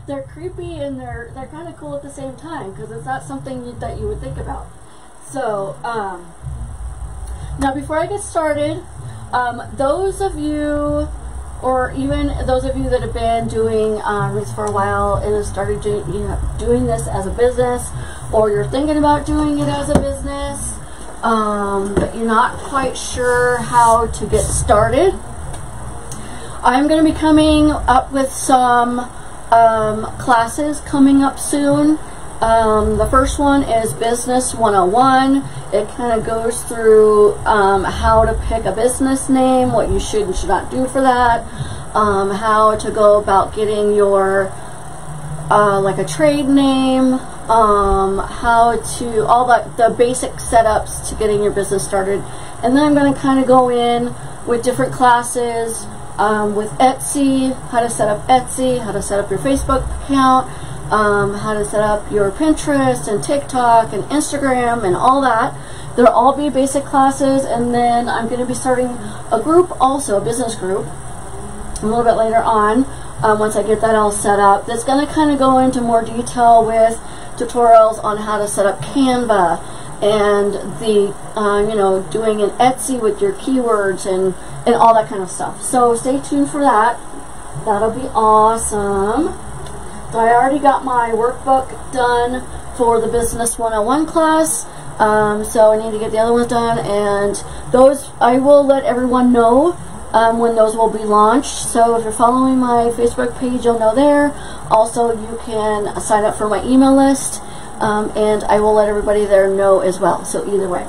they're creepy and they're kind of cool at the same time, because it's not something that you would think about. So now before I get started, those of you, or even those of you that have been doing wreaths for a while and have started doing this as a business, or you're thinking about doing it as a business, but you're not quite sure how to get started, I'm going to be coming up with some classes coming up soon. The first one is Business 101. It kind of goes through how to pick a business name, what you should and should not do for that, how to go about getting your like a trade name, how to, all the basic setups to getting your business started. And then I'm going to kind of go in with different classes with Etsy, how to set up Etsy, how to set up your Facebook account, how to set up your Pinterest and TikTok and Instagram and all that. They'll all be basic classes, and then I'm going to be starting a group also, a business group, a little bit later on, once I get that all set up. That's going to kind of go into more detail with tutorials on how to set up Canva and the, you know, doing an Etsy with your keywords and all that kind of stuff. So stay tuned for that. That'll be awesome. So I already got my workbook done for the Business 101 class, so I need to get the other ones done, and those I will let everyone know when those will be launched. So if you're following my Facebook page, you'll know there. Also, you can sign up for my email list, and I will let everybody there know as well. So either way.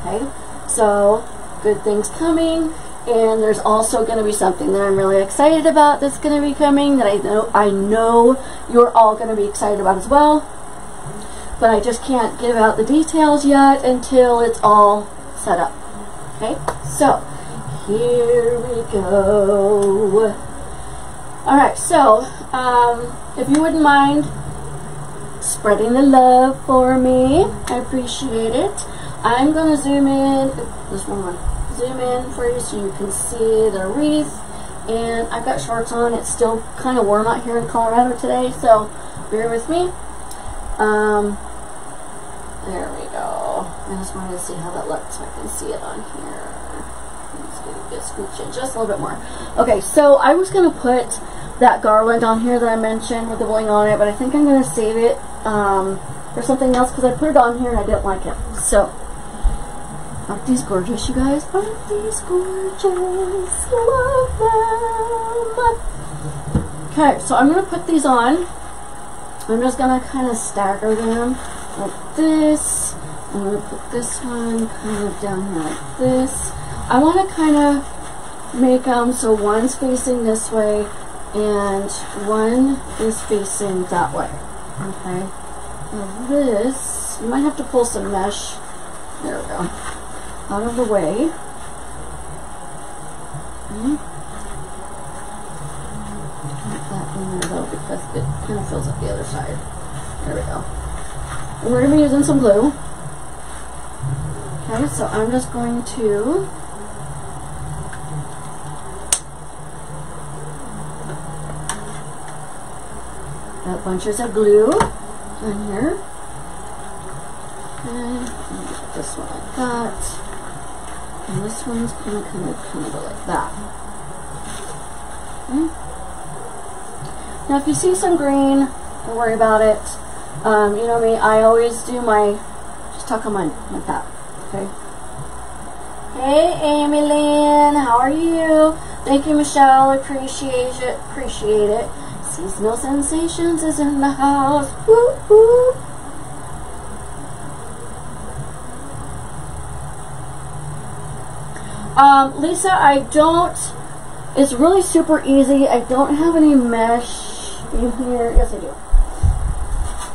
Okay, so good things coming. And there's also going to be something that I'm really excited about that's going to be coming that I know you're all going to be excited about as well. But I just can't give out the details yet until it's all set up. Okay, so here we go. Alright, so if you wouldn't mind spreading the love for me, I appreciate it. I'm going to zoom in. This one. Zoom in for you so you can see the wreath. And I've got shorts on. It's still kind of warm out here in Colorado today, so bear with me. There we go. I just wanted to see how that looks so I can see it on here. Let's scooch in just a little bit more. Okay, so I was going to put that garland on here that I mentioned with the bling on it, but I think I'm going to save it for something else because I put it on here and I didn't like it. So, aren't these gorgeous, you guys? Aren't these gorgeous? Love them. Okay, so I'm going to put these on. I'm just going to kind of stagger them like this. I'm going to put this one kind of down here like this. I want to kind of make them so one's facing this way and one is facing that way. Okay. Now this, you might have to pull some mesh. There we go. Out of the way. Okay. Put that in there though because it kind of fills up the other side. There we go. And we're going to be using some glue. Okay, so I'm just going to got bunches of glue in here. Okay, put this one like that. And this one's going to kind of go like that. Okay. Now if you see some green, don't worry about it. You know me, I always do my, just tuck them in like that. Okay. Hey Amy Lynn, how are you? Thank you Michelle, appreciate it. Appreciate it. Seasonal Sensations is in the house. Woo woo. Lisa, I don't, it's really super easy. I don't have any mesh in here. Yes, I do.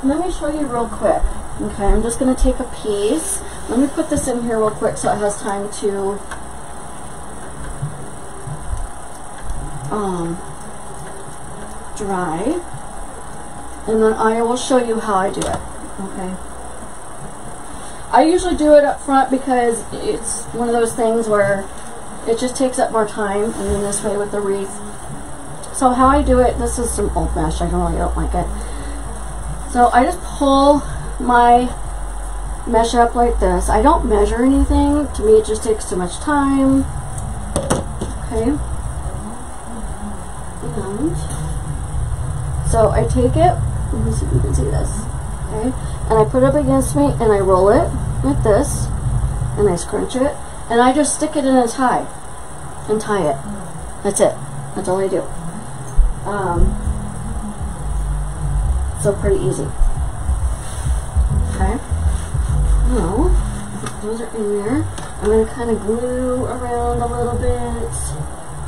Let me show you real quick. Okay, I'm just going to take a piece. Let me put this in here real quick so it has time to dry. And then I will show you how I do it. Okay. I usually do it up front because it's one of those things where it just takes up more time, and then this way with the wreath, So how I do it, this is some old mesh, I really don't like it. So I just pull my mesh up like this. I don't measure anything. To me, it just takes too much time. Okay. And so I take it, let me see if you can see this. Okay. And I put it up against me and I roll it like this. And I scrunch it. And I just stick it in a tie. And tie it. That's it. That's all I do. So pretty easy. Okay. Now, those are in there. I'm going to kind of glue around a little bit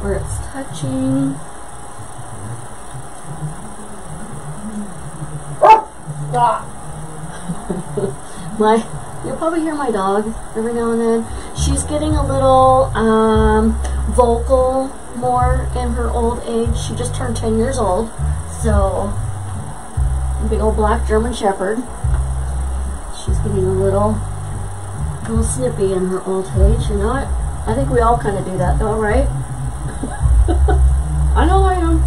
where it's touching. You'll probably hear my dog every now and then. She's getting a little vocal more in her old age. She just turned 10 years old. So, big old black German Shepherd. She's getting a little snippy in her old age, you know it? I think we all kind of do that though, right? I know I am.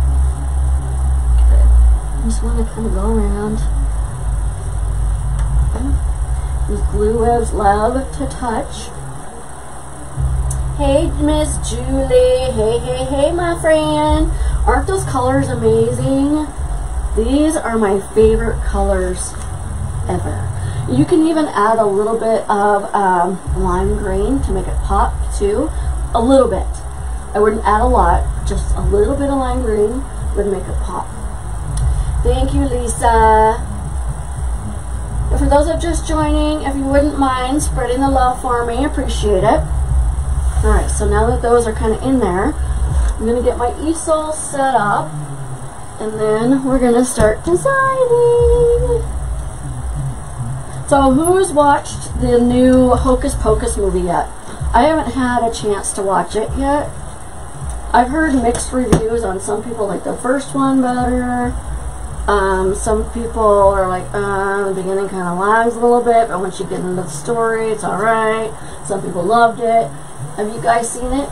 Okay. Just want to kind of go around. Okay. These glue webs love to touch. Hey, Miss Julie. Hey, hey, hey, my friend. Aren't those colors amazing? These are my favorite colors ever. You can even add a little bit of lime green to make it pop too. A little bit. I wouldn't add a lot. Just a little bit of lime green would make it pop. Thank you, Lisa. And for those that are just joining, if you wouldn't mind spreading the love for me, appreciate it. Alright, so now that those are kind of in there, I'm going to get my easel set up. And then we're going to start designing. So who's watched the new Hocus Pocus movie yet? I haven't had a chance to watch it yet. I've heard mixed reviews on some people like the first one better. Some people are like, the beginning kind of lags a little bit, but once you get into the story, it's alright. Some people loved it. Have you guys seen it?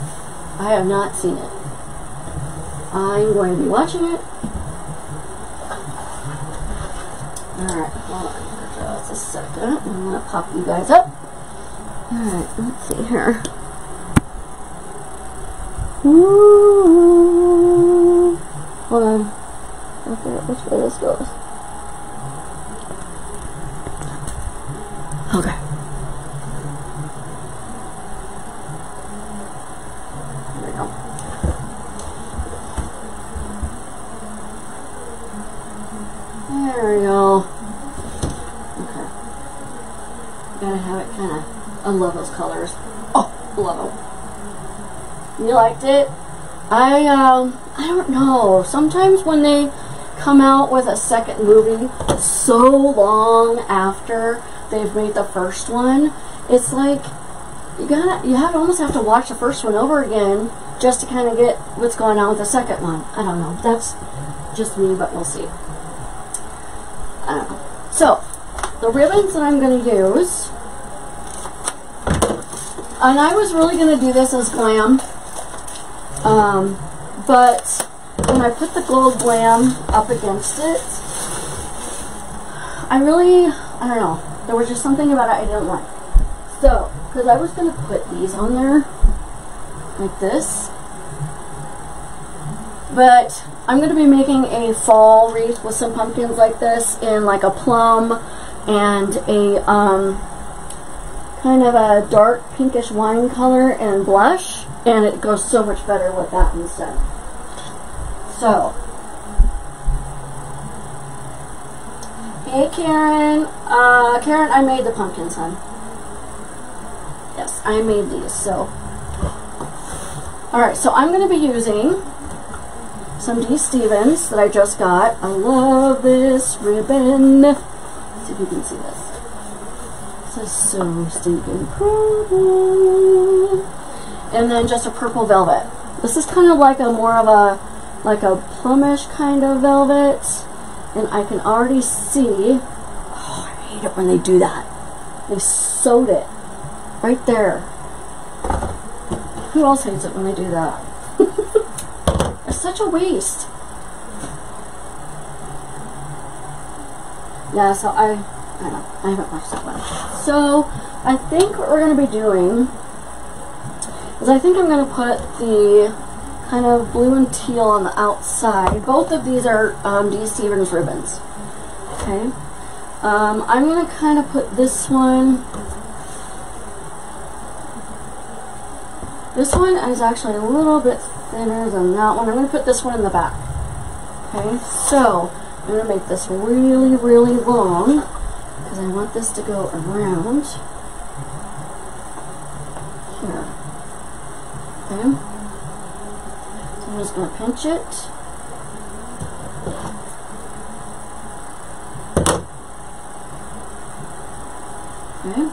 I have not seen it. I'm going to be watching it. Alright, hold on for just a second. I'm going to pop you guys up. Alright, let's see here. Ooh. Hold on. Okay, which way this goes? Okay. There we go. There we go. Okay. Gotta have it kind of. I love those colors. Oh, love them. You liked it? I don't know. Sometimes when they come out with a second movie so long after they've made the first one, it's like you almost have to watch the first one over again just to kind of get what's going on with the second one. I don't know. That's just me, but we'll see. I don't know. So, the ribbons that I'm going to use, and I was really going to do this as glam, but when I put the gold glam up against it, I don't know, there was just something about it I didn't like. So, because I was going to put these on there, like this, but I'm going to be making a fall wreath with some pumpkins like this in like a plum and a kind of a dark pinkish wine color and blush, and it goes so much better with that instead. So, hey Karen, Karen, I made the pumpkins, hon. Yes, I made these, so. Alright, so I'm going to be using some DStevens that I just got. I love this ribbon. Let's see if you can see this. This is so stinking pretty. And then just a purple velvet. This is kind of like a more of a plumish kind of velvet. And I can already see, oh, I hate it when they do that. They sewed it right there. Who else hates it when they do that? It's such a waste. Yeah, so I haven't watched that one. So I think what we're going to be doing is I think I'm going to put the kind of blue and teal on the outside. Both of these are DStevens ribbons. Okay. I'm going to kind of put this one. This one is actually a little bit thinner than that one. I'm going to put this one in the back. Okay, so I'm going to make this really, really long because I want this to go around here. Okay, so I'm just going to pinch it. Okay,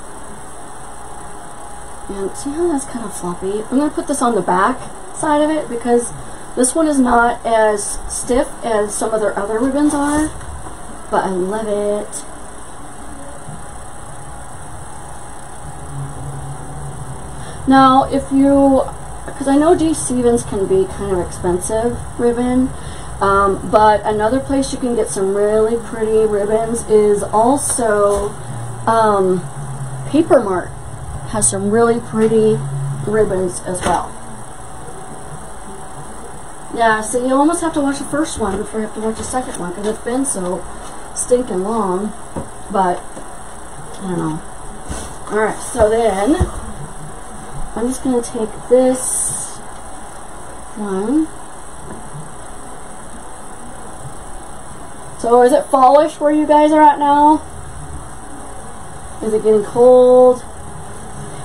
and see how that's kind of floppy? I'm going to put this on the back side of it because this one is not as stiff as some of their other ribbons are, but I love it. Now, if you, because I know DStevens can be kind of expensive ribbon, but another place you can get some really pretty ribbons is also Paper Mart has some really pretty ribbons as well. Yeah, so you almost have to watch the first one before you have to watch the second one because it's been so stinking long, but I don't know. Alright, so then I'm just going to take this one. So is it fallish where you guys are at now? Is it getting cold?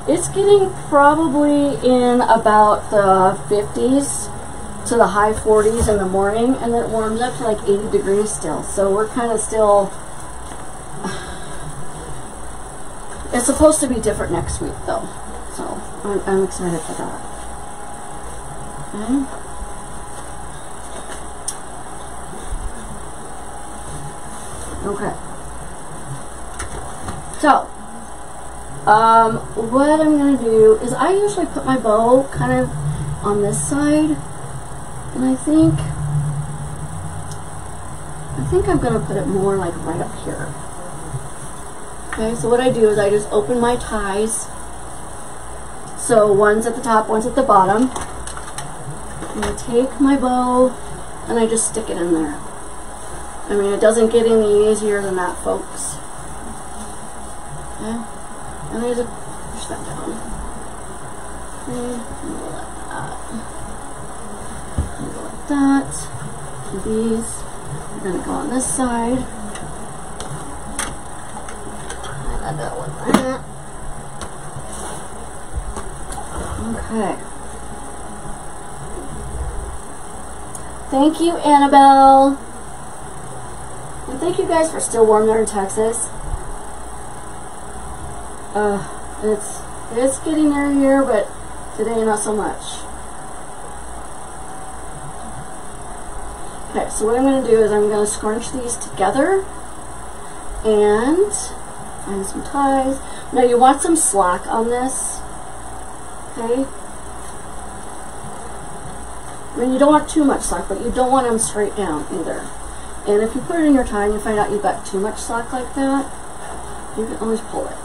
It's getting probably in about the 50s to the high 40s in the morning, and then it warms up to like 80 degrees still. So we're kind of still, it's supposed to be different next week though. So I'm excited for that. Okay. Okay. So, what I'm going to do is I usually put my bow kind of on this side, and I think I'm going to put it more like right up here. Okay, so what I do is I just open my ties. So one's at the top, one's at the bottom. And I take my bow and I just stick it in there. I mean, it doesn't get any easier than that, folks. Okay, and I just push that down. Okay, and go like that. And go like that. And these are going to go on this side. And I go with that. Okay. Thank you, Annabelle. And thank you guys for still warm there in Texas. It's getting there here, but today not so much. Okay, so what I'm going to do is I'm going to scrunch these together and find some ties. Now you want some slack on this. Okay. I mean, you don't want too much slack, but you don't want them straight down either. And if you put it in your tie and you find out you've got too much slack like that, you can always pull it.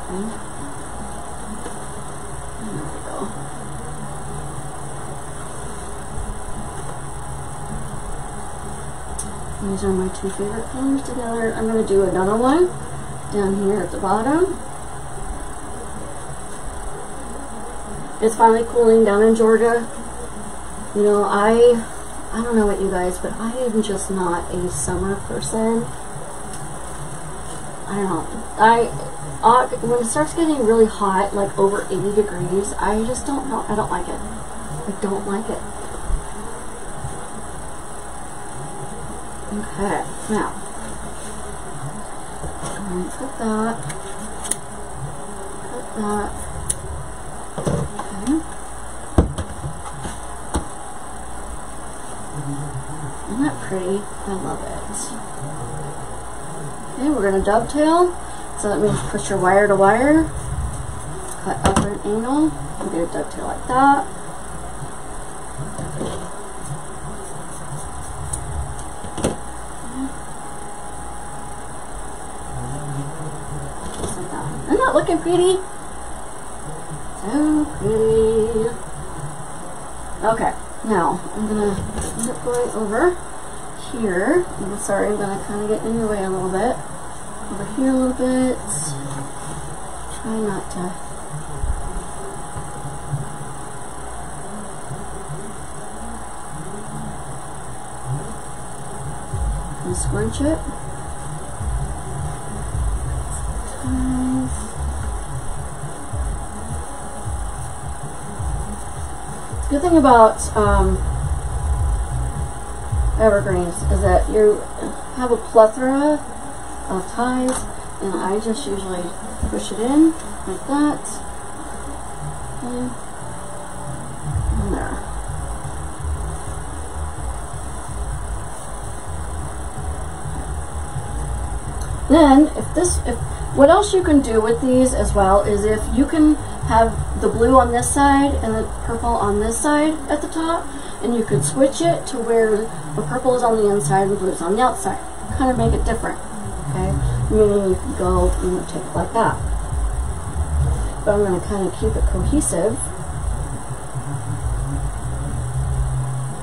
Okay. There we go. These are my two favorite colors together. I'm going to do another one down here at the bottom. It's finally cooling down in Georgia. You know, I don't know about you guys, but I am just not a summer person. I don't know. When it starts getting really hot, like over 80 degrees, I just don't know. I don't like it. I don't like it. Okay, now I'm going to put that. Put that. Okay. Isn't that pretty? I love it. Okay, we're going to dovetail. So that means push your wire to wire, cut up at an angle, and do a dovetail like that. looking pretty? So pretty. Okay, now I'm gonna put it right over here. I'm sorry, I'm gonna kind of get in your way a little bit. Over here a little bit. Try not to. And scrunch it. The good thing about Evergreens is that you have a plethora of ties, and I just usually push it in like that, and there. Then, what else you can do with these as well is if you can have the blue on this side and the purple on this side at the top, and you could switch it to where the purple is on the inside and the blue is on the outside. Kind of make it different, okay? Meaning you could go, take it like that. But I'm going to kind of keep it cohesive.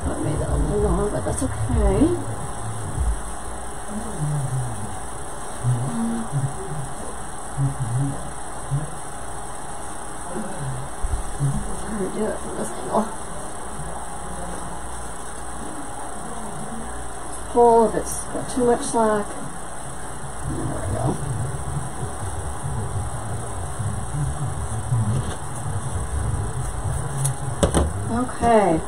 I made that a little long, but that's okay. Do it from this angle. Pull if it's got too much slack. There we go. Okay.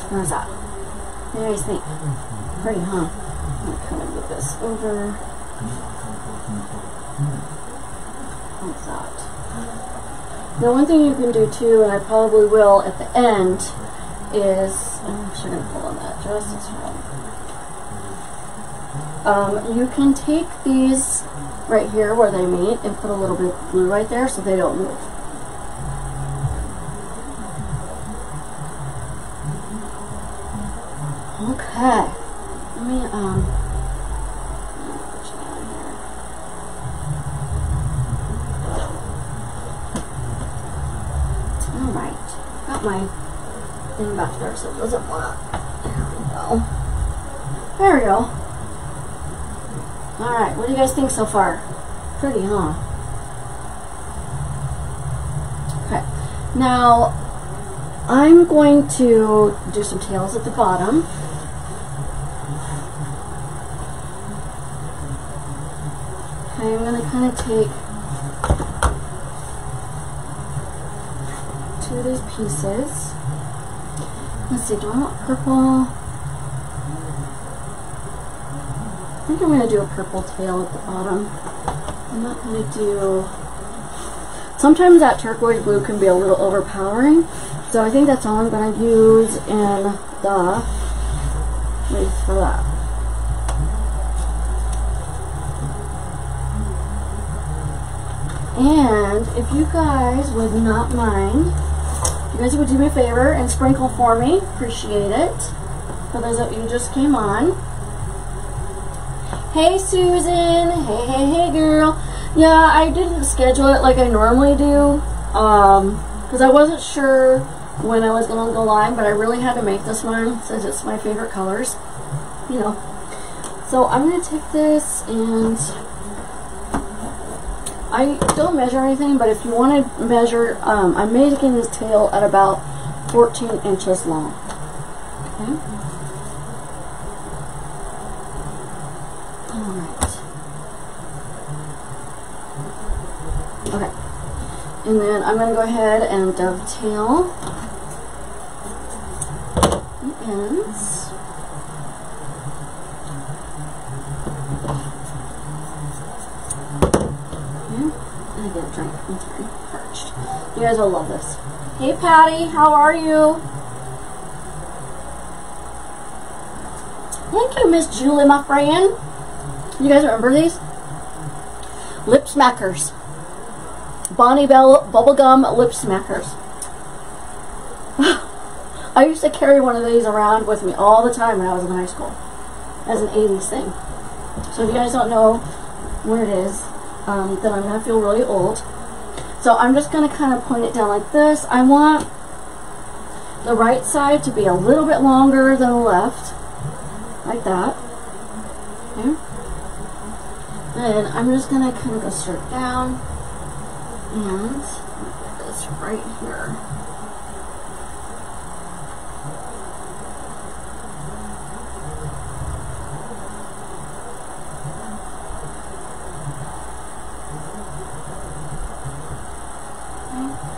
How's that? What do you guys think? Pretty, huh? I'm going to kind of move this over. How's that? Now, one thing you can do too, and I probably will at the end, is I'm actually going to pull on that just as well. You can take these right here where they meet and put a little bit of glue right there so they don't move. Okay, let me, put you down here. Alright, got my thing back there so it doesn't want to, there we go. There we go. Alright, what do you guys think so far? Pretty, huh? Okay, now, I'm going to do some tails at the bottom. Okay, I'm going to kind of take two of these pieces. Let's see, do I want purple? I think I'm going to do a purple tail at the bottom. I'm not going to do... Sometimes that turquoise blue can be a little overpowering, so I think that's all I'm going to use in the wreath for that. And if you guys would not mind, you guys would do me a favor and sprinkle for me, appreciate it. For those of you who just came on. Hey Susan, hey girl. Yeah, I didn't schedule it like I normally do, because I wasn't sure when I was going to go live, but I really had to make this one since it's my favorite colors, you know. So I'm going to take this, and I don't measure anything, but if you want to measure, I'm making this tail at about 14 inches long. Okay. Okay, and then I'm going to go ahead and dovetail the ends. And I get a drink. I'm sorry, parched. You guys will love this. Hey Patty, how are you? Thank you, Miss Julie, my friend. You guys remember these? Lip smackers. Bonnie Bell Bubblegum Lip Smackers. I used to carry one of these around with me all the time when I was in high school as an 80s thing. So if you guys don't know where it is, then I'm going to feel really old. So I'm just going to kind of point it down like this. I want the right side to be a little bit longer than the left, like that. Okay. And I'm just going to kind of go straight down and put this right here.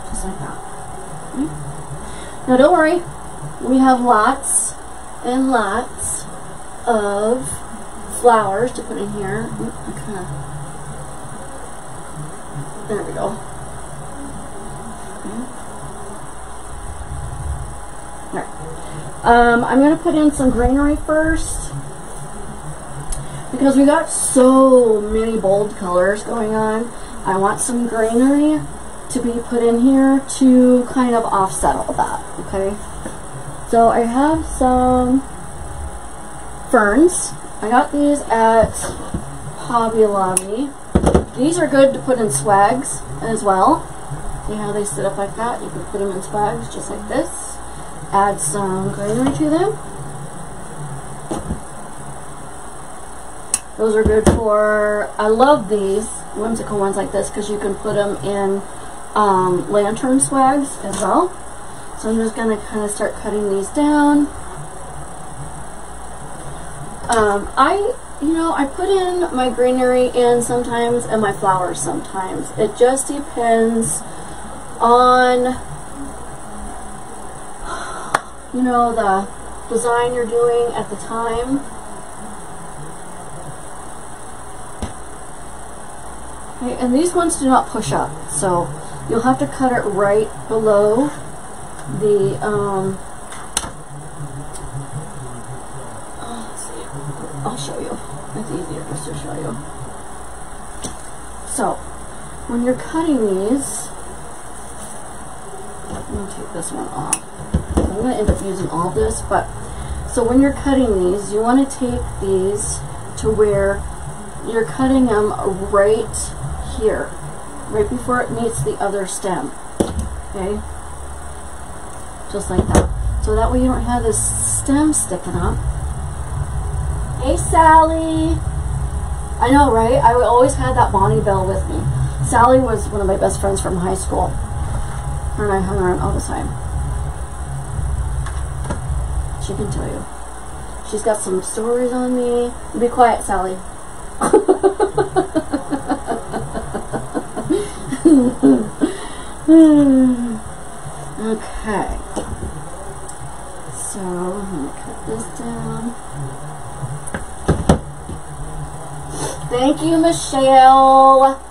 Just like that. Okay. Now don't worry, we have lots and lots of flowers to put in here. There we go. Okay. Alright. I'm going to put in some greenery first, because we got so many bold colors going on. I want some greenery to be put in here to kind of offset all that, okay? So I have some ferns. I got these at Hobby Lobby. These are good to put in swags as well. See how they sit up like that? You can put them in swags just like this. Add some greenery to them. Those are good for, I love these whimsical ones like this because you can put them in lantern swags as well. So I'm just going to kind of start cutting these down. I put in my greenery in sometimes and my flowers sometimes. It just depends on, the design you're doing at the time. Okay, and these ones do not push up, so you'll have to cut it right below the, let's see, I'll show you. It's easier just to show you. So, when you're cutting these, let me take this one off. I'm going to end up using all this, but, so when you're cutting these, you want to take these to where you're cutting them right here, right before it meets the other stem, okay, just like that, so that way you don't have this stem sticking up. Hey Sally! I know, right? I always had that Bonnie Bell with me. Sally was one of my best friends from high school. Her and I hung around all the time. She can tell you. She's got some stories on me. Be quiet, Sally. Okay. So I'm going to cut this down. Thank you, Michelle.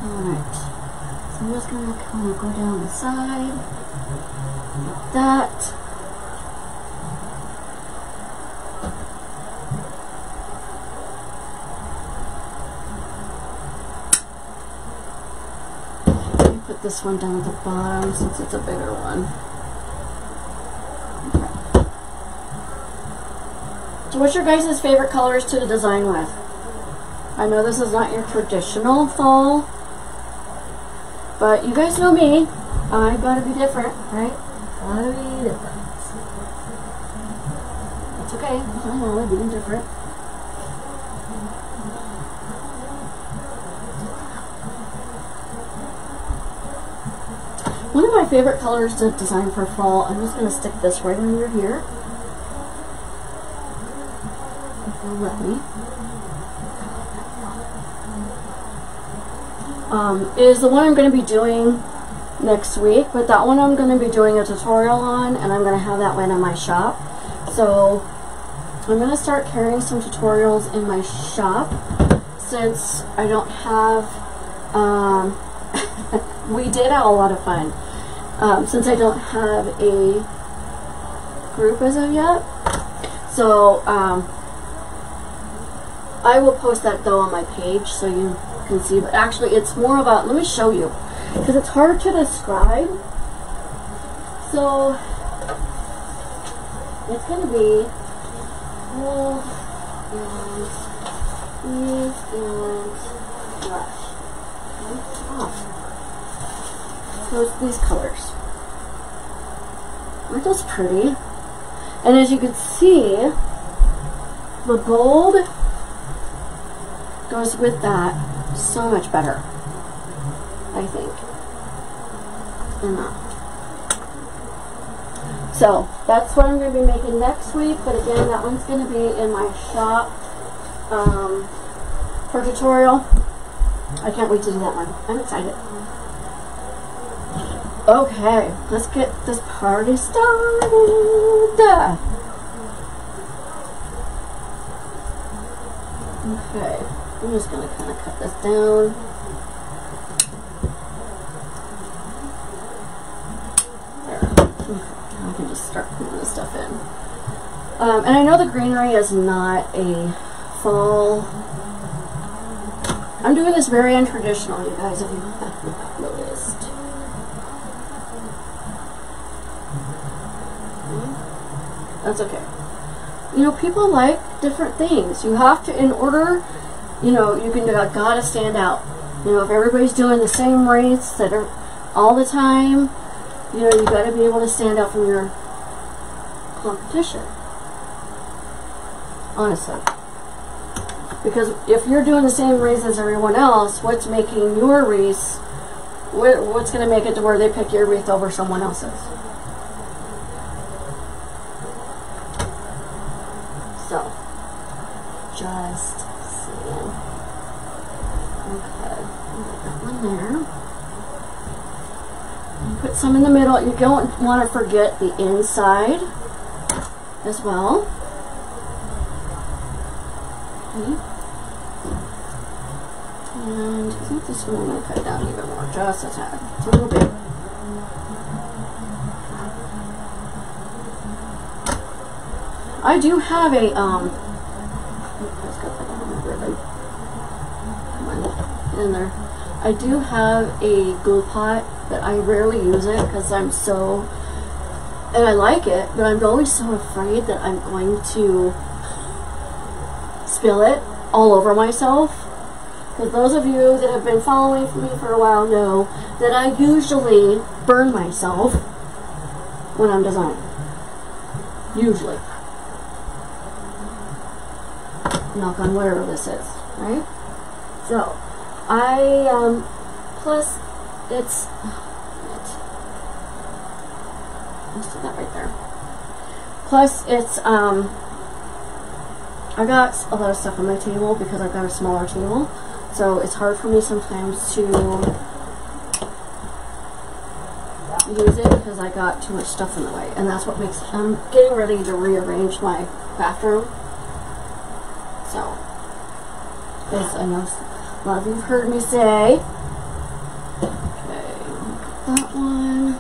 Alright. So I'm just going to kind of go down the side like that. Let me put this one down at the bottom since it's a bigger one. So what's your guys' favorite colors to design with? I know this is not your traditional fall, but you guys know me. I've got to be different, right? Gotta be different. That's okay. I know, being different. One of my favorite colors to design for fall, I'm just going to stick this right under here. Let me, is the one I'm going to be doing next week, but that one I'm going to be doing a tutorial on, and I'm going to have that one in my shop. So I'm going to start carrying some tutorials in my shop since I don't have, we did have a lot of fun, since I don't have a group as of yet. So So I will post that though on my page so you can see, but actually it's more about, let me show you, because it's hard to describe. So it's going to be wool and wreath and brush. So it's these colors. Aren't those pretty? And as you can see, the gold goes with that so much better, I think. So that's what I'm going to be making next week, but again, that one's going to be in my shop for tutorial. I can't wait to do that one. I'm excited. Okay, let's get this party started. Okay, I'm just going to kind of cut this down. There. Okay, now I can just start putting this stuff in. And I know the greenery is not a fall. I'm doing this very untraditional, you guys, if you haven't noticed. That's okay. You know, people like different things. You have to, in order, you know, you can gotta stand out. You know, if everybody's doing the same wreaths that are all the time, you know, you gotta be able to stand out from your competition. Honestly. Because if you're doing the same wreaths as everyone else, what's making your wreaths, what's gonna make it to where they pick your wreath over someone else's? So, just seeing. Okay, put that one there. And put some in the middle. You don't want to forget the inside as well. Okay. And I think this one I'm going to cut down even more, just a tad. It's a little bit. I do have a, in there. I do have a glue pot, but I rarely use it because I'm so, and I like it, but I'm always so afraid that I'm going to spill it all over myself. Because those of you that have been following me for a while know that I usually burn myself when I'm designing. Usually. Knock on whatever this is, right? So, plus it's, let's do that right there. Plus it's, I got a lot of stuff on my table because I've got a smaller table, so it's hard for me sometimes to use it because I got too much stuff in the way, and that's what makes, I'm getting ready to rearrange my bathroom. So, as I know a lot of you have heard me say. Okay, that one.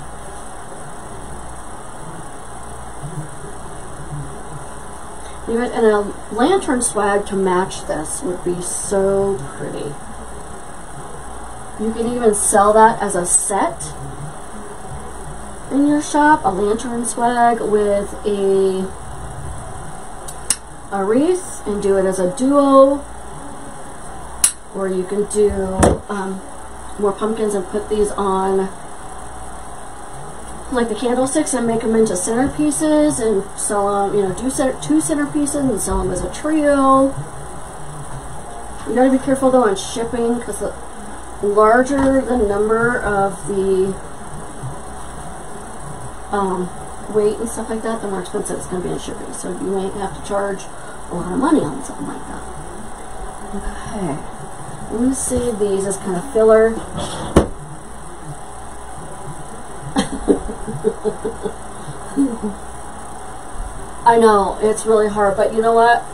And a lantern swag to match this would be so pretty. You can even sell that as a set in your shop. A lantern swag with a wreath and do it as a duo, or you can do more pumpkins and put these on like the candlesticks and make them into centerpieces and sell them, you know, do two centerpieces and sell them as a trio. You gotta be careful though on shipping, because the larger the number of the weight and stuff like that, the more expensive it's going to be in shipping. So you may have to charge a lot of money on something like that. Okay, I'm going to save these as kind of filler. I know, it's really hard, but you know what?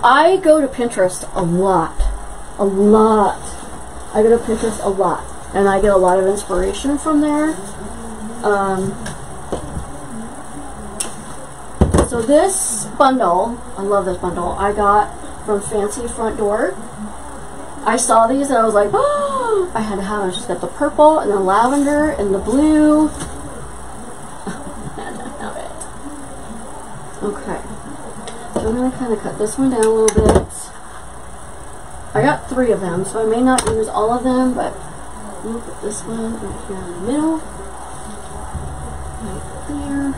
I go to Pinterest a lot. I go to Pinterest a lot, and I get a lot of inspiration from there. So this bundle, I love this bundle, I got from Fancy Front Door. I saw these and I was like, oh, I had to have it. I just got the purple and the lavender and the blue. And I have it. Okay. So I'm going to kind of cut this one down a little bit. I got 3 of them, so I may not use all of them, but I'm going to put this one right here in the middle. Right there.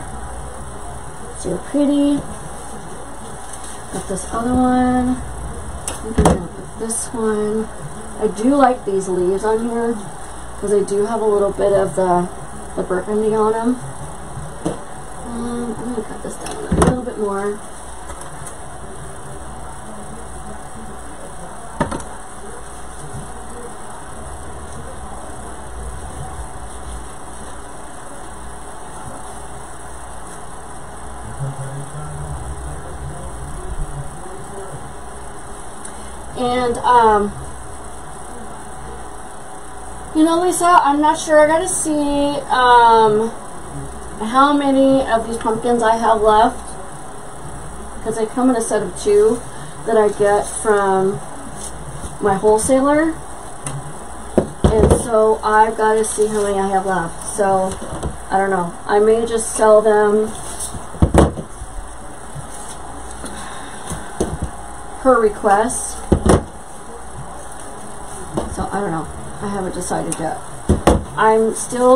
So pretty. Got this other one. I'm going to put this one. I do like these leaves on here because they do have a little bit of the burgundy on them. I'm going to cut this down a little bit more. And, you know, Lisa, I'm not sure. I gotta see, how many of these pumpkins I have left. Because they come in a set of 2 that I get from my wholesaler. And so I've got to see how many I have left. So, I don't know. I may just sell them per request. So I don't know. I haven't decided yet. I'm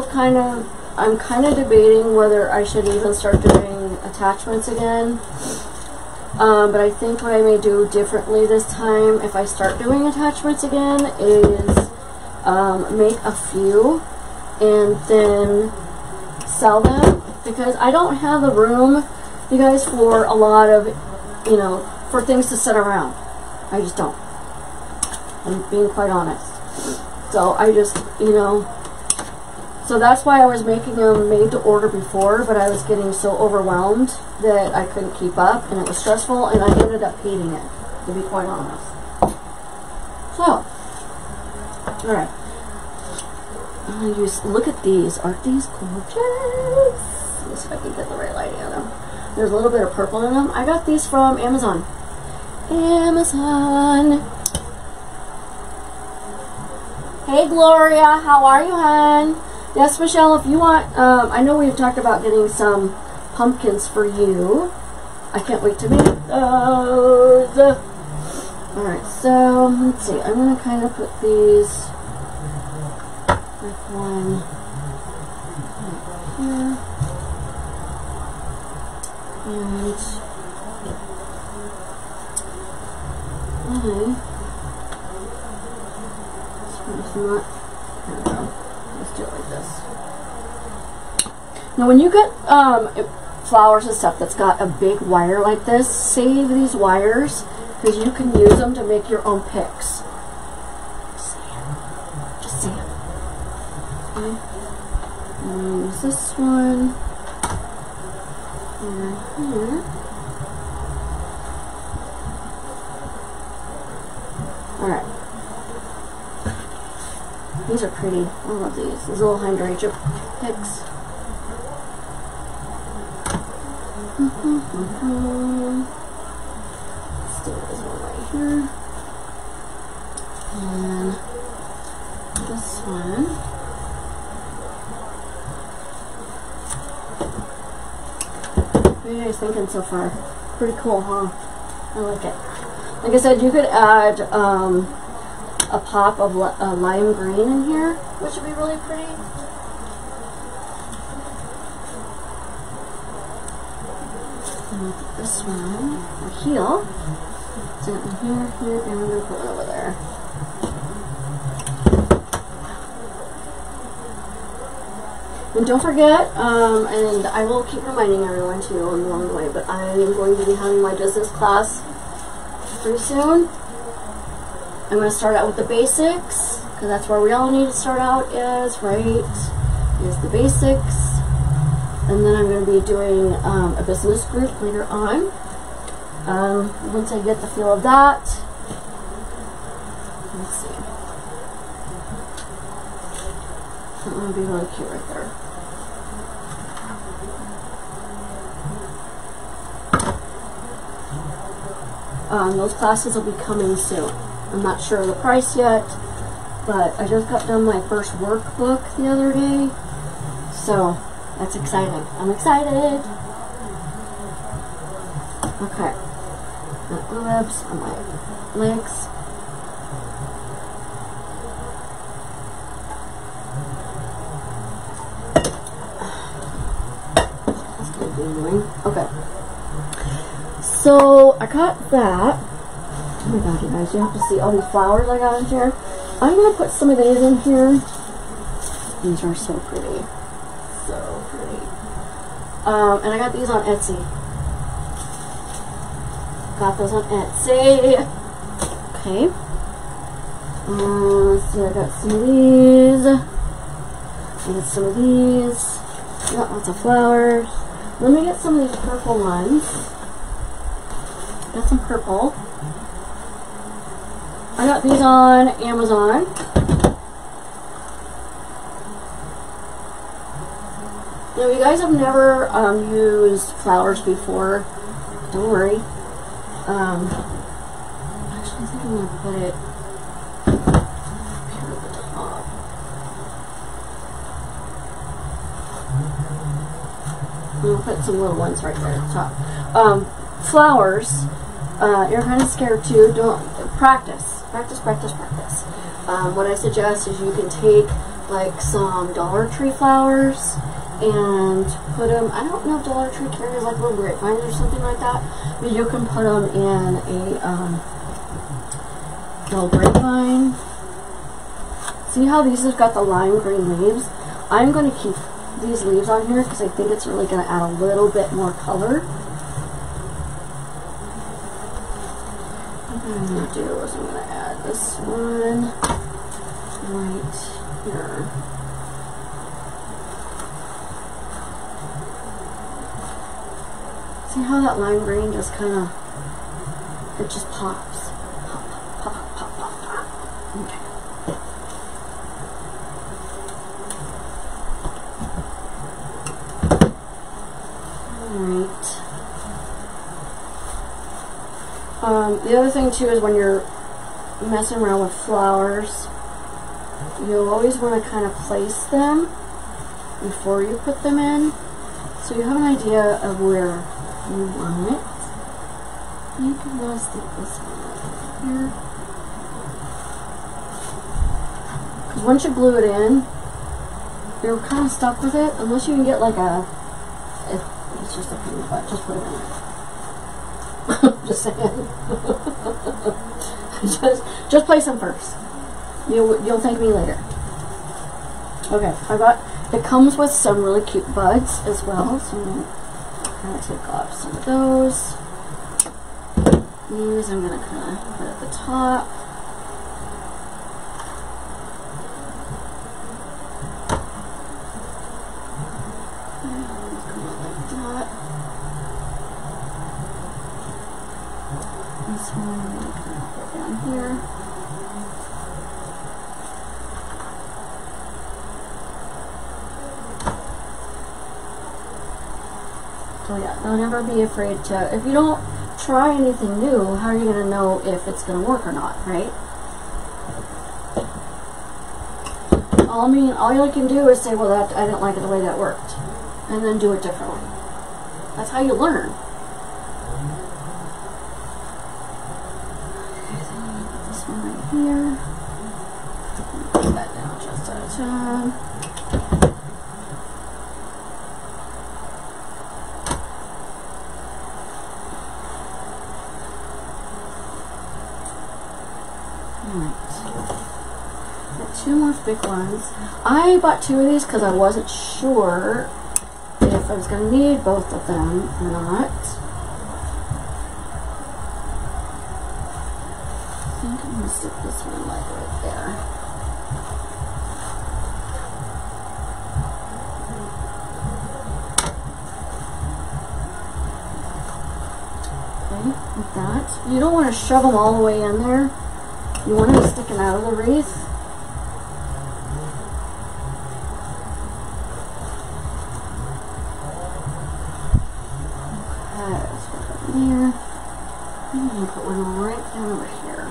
kind of debating whether I should even start doing attachments again. But I think what I may do differently this time, if I start doing attachments again, is make a few and then sell them, because I don't have the room, you guys, for a lot of, you know, for things to sit around. I just don't. I'm being quite honest. So I just, you know, so that's why I was making them made to order before, but I was getting so overwhelmed that I couldn't keep up, and it was stressful, and I ended up hating it, to be quite honest. So, alright. I'm going to use, look at these. Aren't these gorgeous? Let's see if I can get the right lighting on them. There's a little bit of purple in them. I got these from Amazon. Amazon. Hey Gloria, how are you, hon? Yes, Michelle, if you want, I know we've talked about getting some pumpkins for you. I can't wait to make those. Alright, so, let's see. I'm going to kind of put these with one right here. And it's not, there we go. Let's do it like this. Now when you get flowers and stuff that's got a big wire like this, save these wires, because you can use them to make your own picks. Just see it. Okay. And use this one. And here. Alright. These are pretty. I love these. These little hydrangea picks. Let's do this one right here. And this one. What are you guys thinking so far? Pretty cool, huh? I like it. Like I said, you could add a pop of lime green in here, which would be really pretty. And put this one here. So in here, and we're going to put it over there. And don't forget, and I will keep reminding everyone too along the way, but I am going to be having my business class pretty soon. I'm going to start out with the basics, because that's where we all need to start out is, right? Is the basics. And then I'm going to be doing a business group later on. Once I get the feel of that. Let's see. That one would be really cute right there. Those classes will be coming soon. I'm not sure of the price yet, but I just got done my first workbook the other day, so that's exciting. I'm excited. Okay, got glue webs on my legs. That's gonna be annoying. Okay, so I got that. Oh my god, you guys, you have to see all these flowers I got in here. I'm going to put some of these in here. These are so pretty. So pretty. And I got these on Etsy. Got those on Etsy. Okay. Let's see, I got some of these. I got some of these. I got lots of flowers. Let me get some of these purple ones. Got some purple. I got these on Amazon. Now, you guys have never used flowers before, don't worry. Actually, I think I'm going to put it here at the top. I'm going to put some little ones right there at the top. Flowers, you're kind of scared too. Don't practice. Practice. What I suggest is you can take like some Dollar Tree flowers and put them, I don't know if Dollar Tree carries like little grapevines or something like that, but you can put them in a little grapevine. See how these have got the lime green leaves? I'm going to keep these leaves on here because I think it's really going to add a little bit more color. What I'm going to do is I'm going to add this one right here. See how that lime green just kind of, it just pops. Pop. Okay. Alright. The other thing too is when you're messing around with flowers, you'll always want to kind of place them before you put them in, so you have an idea of where you want it. I think I'm going to stick this one right here, because once you glue it in, you're kind of stuck with it unless you can get like a, it's just a pain in the butt, just put it in there. Just saying. just place them first. You'll thank me later. Okay, it comes with some really cute buds as well, so I'm going to kind of take off some of those. These I'm going to kind of put at the top. This one I'm going to kind of put down here. So yeah, don't ever be afraid to, if you don't try anything new, how are you going to know if it's going to work or not, right? All you can do is say, well, I didn't like it the way that worked, and then do it differently. That's how you learn. Here. Put that down just at a time. Alright. Got two more big ones. I bought two of these because I wasn't sure if I was going to need both of them or not. I think I'm going to stick this one like right there. Okay, like that. You don't want to shove them all the way in there. You want them sticking out of the wreath. Okay, let's put that in there. I'm going to put one right down over here.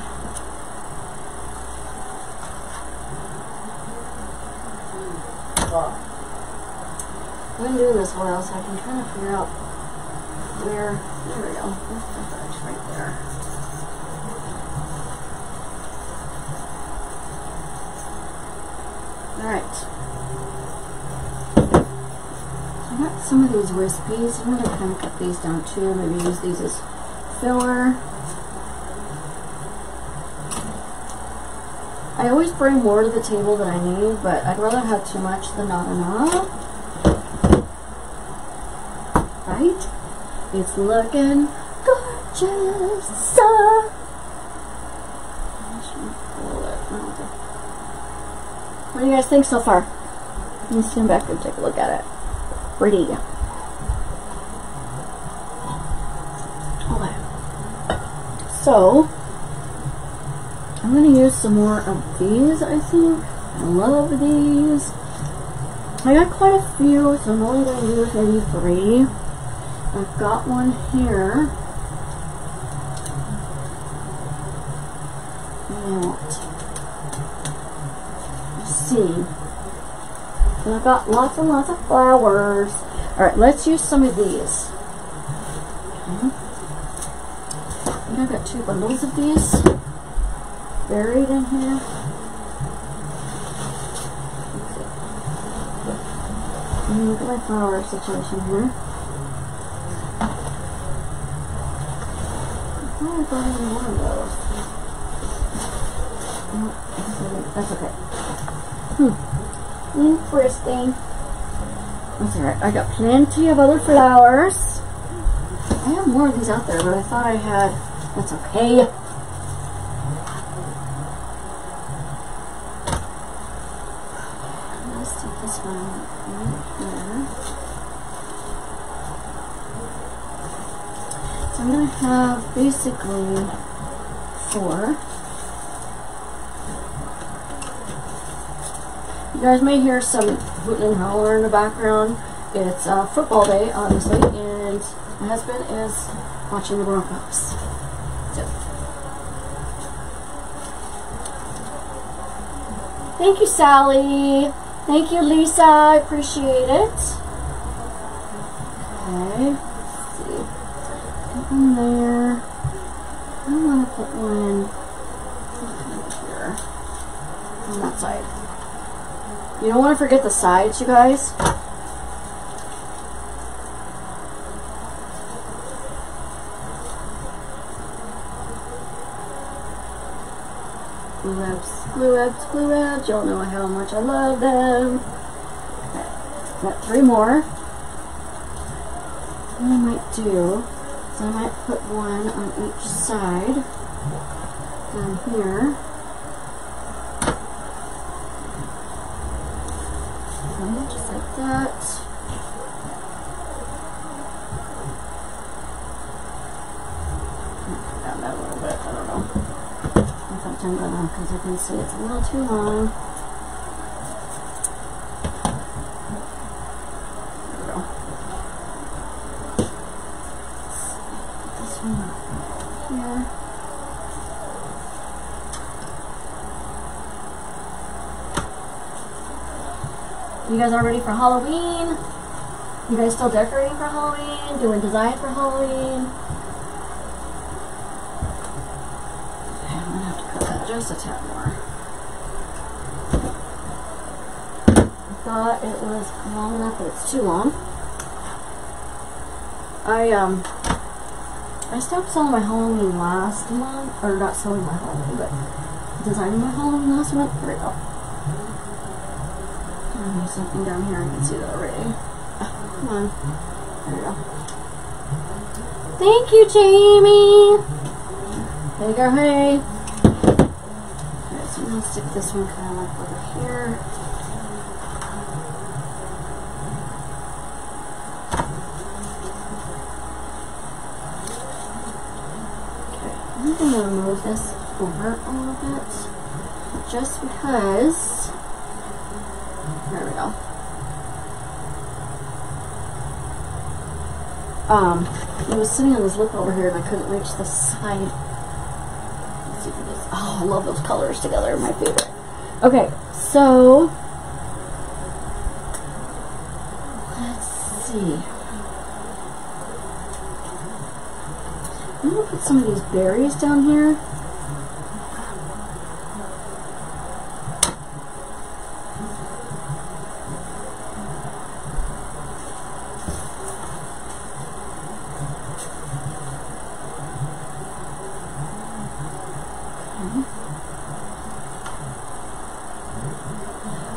I've been doing this a while, so I can kind of figure out where. There we go. That's right there. Alright. I got some of these wispies. I'm going to kind of cut these down too. Maybe use these as filler. I always bring more to the table than I need, but I'd rather have too much than not enough. Right? It's looking gorgeous. What do you guys think so far? Let me stand back and take a look at it. Pretty. Okay. So, I'm going to use some more of these, I think. I love these. I got quite a few, so I'm only going to use maybe 3. I've got one here. Let's see. And I've got lots and lots of flowers. Alright, let's use some of these. Okay. I think I've got 2 bundles of these buried in here. Look at my flower situation here. I thought I brought in one of those. That's okay. Interesting. That's alright. I got plenty of other flowers. I have more of these out there, but I thought I had. That's okay. Let's take this one right here. So I'm going to have basically 4. You guys may hear some hooting and hollering in the background. It's football day, obviously, and my husband is watching the Broncos. So. Thank you, Sally. Thank you, Lisa. I appreciate it. Okay, let's see. Put one there. I want to put one here on that side. You don't want to forget the sides, you guys. Glue webs, glue webs, glue webs. Y'all know how much I love them. Okay, got 3 more. What I might do is I might put one on each side down here. Just like that. Down that a little bit. I don't know. I thought I'm gonna, because I can see it's a little too long. There we go. Put this one here. You guys are ready for Halloween? You guys still decorating for Halloween? Doing design for Halloween? Okay, I'm gonna have to cut that just a tad more. I thought it was long enough, but it's too long. I stopped selling my Halloween last month, or not selling my Halloween, but designing my Halloween last month. There we go. There's something down here, I can see that already. Come on. There we go. Thank you, Jamie! Hey, girl, hey! Alright, so I'm going to stick this one kind of like over here. Okay, I'm going to move this over a little bit, just because. There we go. it was sitting on this lip over here and I couldn't reach the side. Let's see if it is. Oh, I love those colors together. My favorite. Okay, so let's see. I'm gonna put some of these berries down here.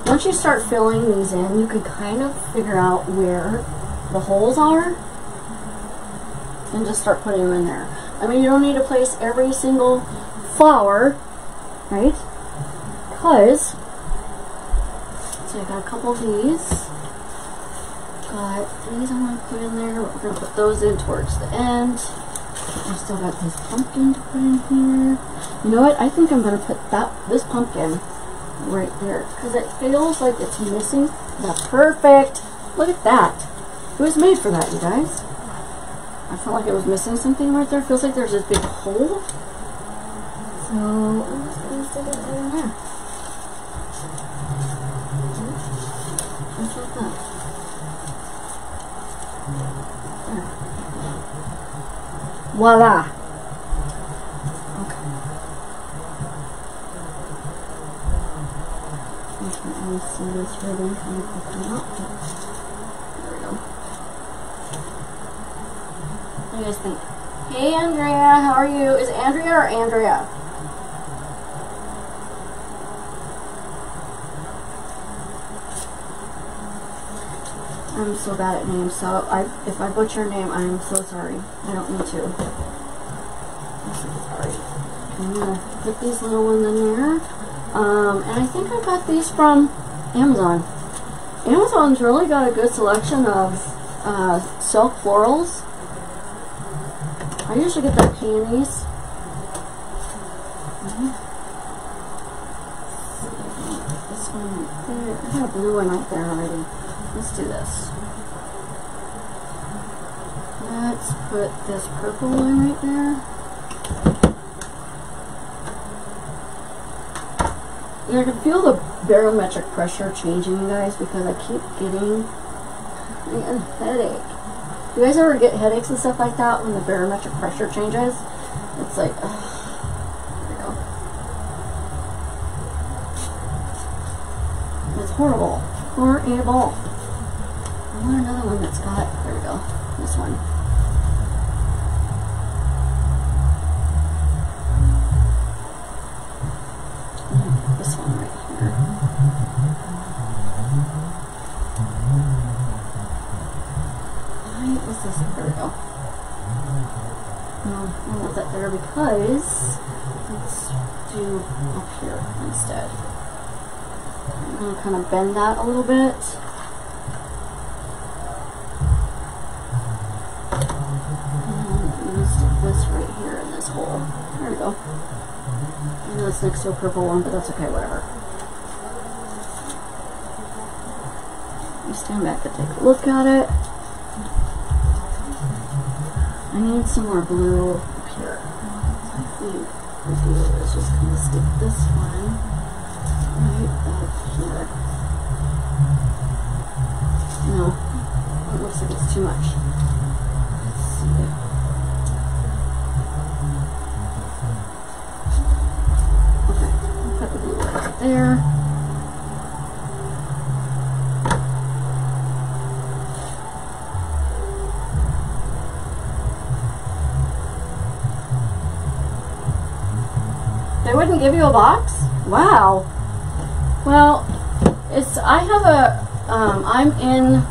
Once you start filling these in, you can kind of figure out where the holes are and just start putting them in there. I mean, you don't need to place every single flower, right? Because, so I got a couple of these. Got these I'm going to put in there. We're going to put those in towards the end. I still got this pumpkin to put in here. You know what? I think I'm going to put this pumpkin right there because it feels like it's missing. That's perfect. Look at that. It was made for that, you guys. I felt like it was missing something right there. It feels like there's this big hole. So I'm just going to stick it right in there. Just like that. There. Voila. You see this ribbon kind of poking out. There we go. What do you guys think? Hey Andrea, how are you? Is it Andrea or Andrea? I'm so bad at names, so if I butcher your name, I'm so sorry. I don't mean to. I'm so sorry. I'm gonna put these little ones in there. And I think I got these from Amazon. Amazon's really got a good selection of silk florals. I usually get their peonies. This one right there. I have a blue one right there already. Let's do this. Let's put this purple one right there. And I can feel the barometric pressure changing, you guys, because I keep getting a headache. Do you guys ever get headaches and stuff like that when the barometric pressure changes? It's like, ugh. There we go. It's horrible. Horrible. I want another one that's got, there we go, this one. This one right here. Why is this? There we go. No, I don't want that there because let's do up here instead. I'm going to kind of bend that a little bit. This right here in this hole. There we go. I know it's next to a purple one, but that's okay, whatever. You stand back and take a look at it. I need some more blue up here. So I think what we'll do is just kind of stick this one right up here. No, it looks like it's too much. Let's see. Put the blue right there. They wouldn't give you a box? Wow. Well, I have a, I'm in,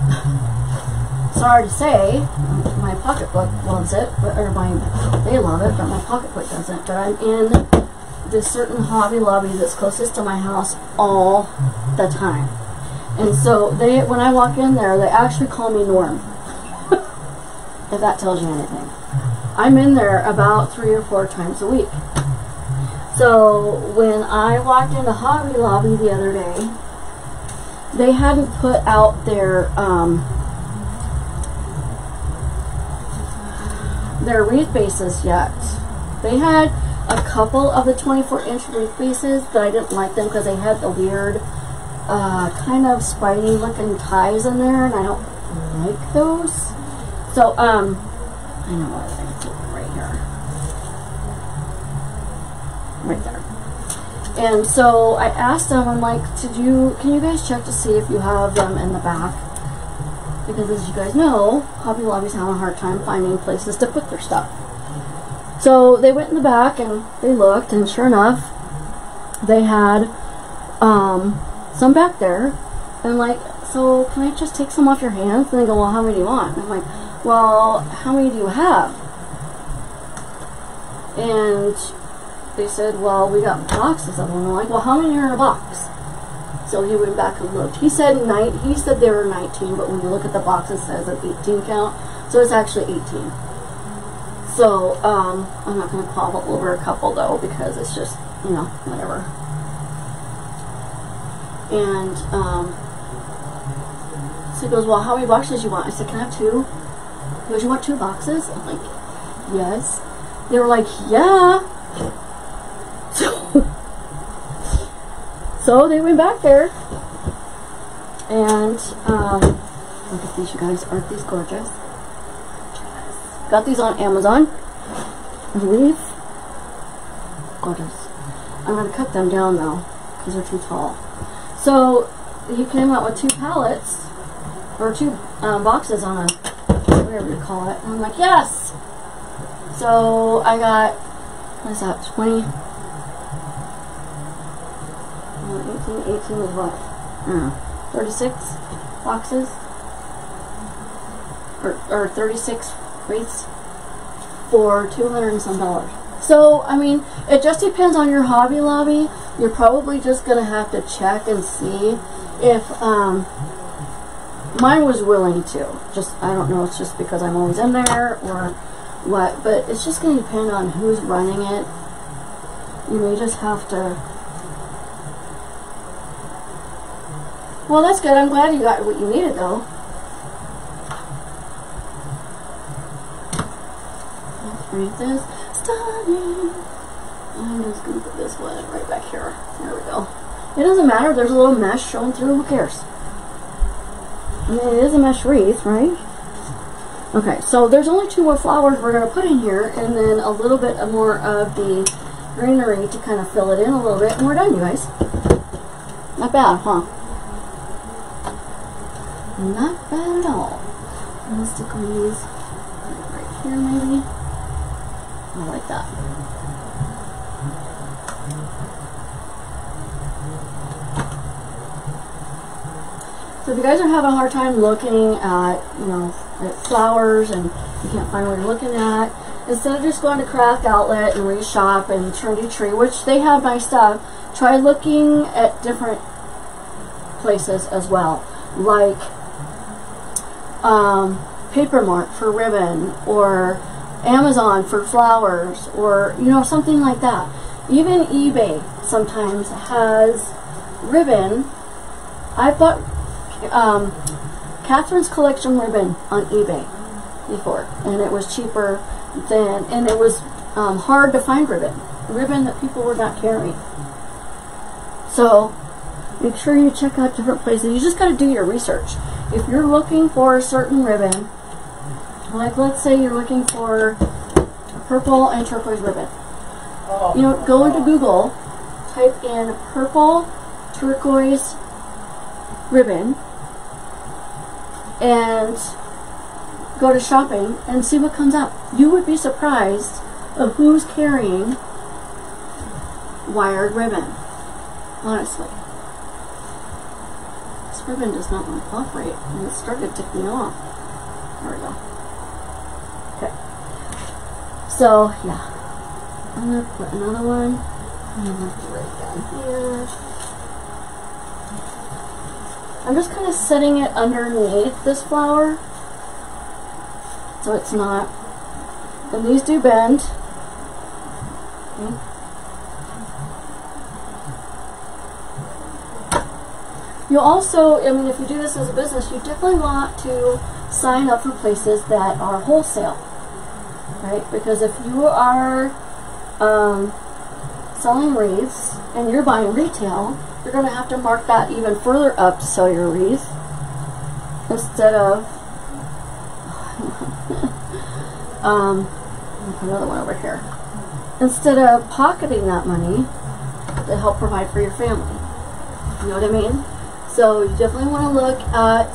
sorry to say, my pocketbook wants it, or they love it, but my pocketbook doesn't, but I'm in this certain Hobby Lobby that's closest to my house all the time. And so when I walk in there, they actually call me Norm. If that tells you anything. I'm in there about 3 or 4 times a week. So when I walked into Hobby Lobby the other day, they hadn't put out their their wreath bases yet. They had a couple of the 24-inch wreath bases, but I didn't like them because they had the weird kind of spiny looking ties in there, and I don't like those. So I know what, I can put one right here, right there. And so I asked them, I'm like, can you guys check to see if you have them in the back? Because as you guys know, Hobby Lobby's having a hard time finding places to put their stuff. So they went in the back and they looked, and sure enough, they had some back there. And I'm like, so can I just take some off your hands? And they go, well, how many do you want? And I'm like, well, how many do you have? And they said, well, we got boxes of them. And I'm like, well, how many are in a box? So he went back and looked. He said they were 19, but when you look at the box, it says an 18 count. So it's actually 18. So I'm not going to quabble over a couple though, because it's just, you know, whatever. And so he goes, well, how many boxes do you want? I said, can I have 2? He goes, you want 2 boxes? I'm like, yes. They were like, yeah. So they went back there, and look at these, you guys. Aren't these gorgeous? Got these on Amazon. Wreath. Gorgeous. I'm going to cut them down though, because they're too tall. So he came out with 2 pallets, or 2 boxes on a, whatever you call it. And I'm like, yes! So I got, what is that, 20? 18 is what? 36 boxes? Or 36 wreaths for $200 and some. So, I mean, it just depends on your Hobby Lobby. You're probably just going to have to check and see if, mine was willing to. Just, I don't know, it's just because I'm always in there or what, but it's just going to depend on who's running it. You may just have to. Well, that's good. I'm glad you got what you needed, though. This wreath is stunning. I'm just going to put this one right back here. There we go. It doesn't matter. There's a little mesh showing through. Who cares? I mean, it is a mesh wreath, right? Okay, so there's only 2 more flowers we're going to put in here, and then a little bit more of the greenery to kind of fill it in a little bit, and we're done, you guys. Not bad, huh? Not bad at all. I'm going to stick on these right here, maybe. I like that. So if you guys are having a hard time looking at, you know, at flowers and you can't find what you're looking at, instead of just going to Craft Outlet and Reshop and Trendy Tree, which they have nice stuff, try looking at different places as well, like Papermart for ribbon, or Amazon for flowers, or, you know, something like that. Even eBay sometimes has ribbon. I bought Catherine's Collection ribbon on eBay before, and it was cheaper than, and it was hard to find ribbon that people were not carrying. So make sure you check out different places. You just got to do your research. If you're looking for a certain ribbon, like let's say you're looking for a purple and turquoise ribbon, you know, go into Google, type in purple turquoise ribbon, and go to shopping and see what comes up. You would be surprised of who's carrying wired ribbon, honestly. This ribbon does not want to cooperate, and it started ticking off. There we go. Okay. So, yeah. I'm going to put another one. I'm going to put it right down here. I'm just kind of setting it underneath this flower, so it's not, and these do bend. Okay. You also, I mean, if you do this as a business, you definitely want to sign up for places that are wholesale. right? Because if you are selling wreaths and you're buying retail, you're going to have to mark that even further up to sell your wreath instead of I'll put another one over here. Instead of pocketing that money to help provide for your family. You know what I mean? So you definitely want to look at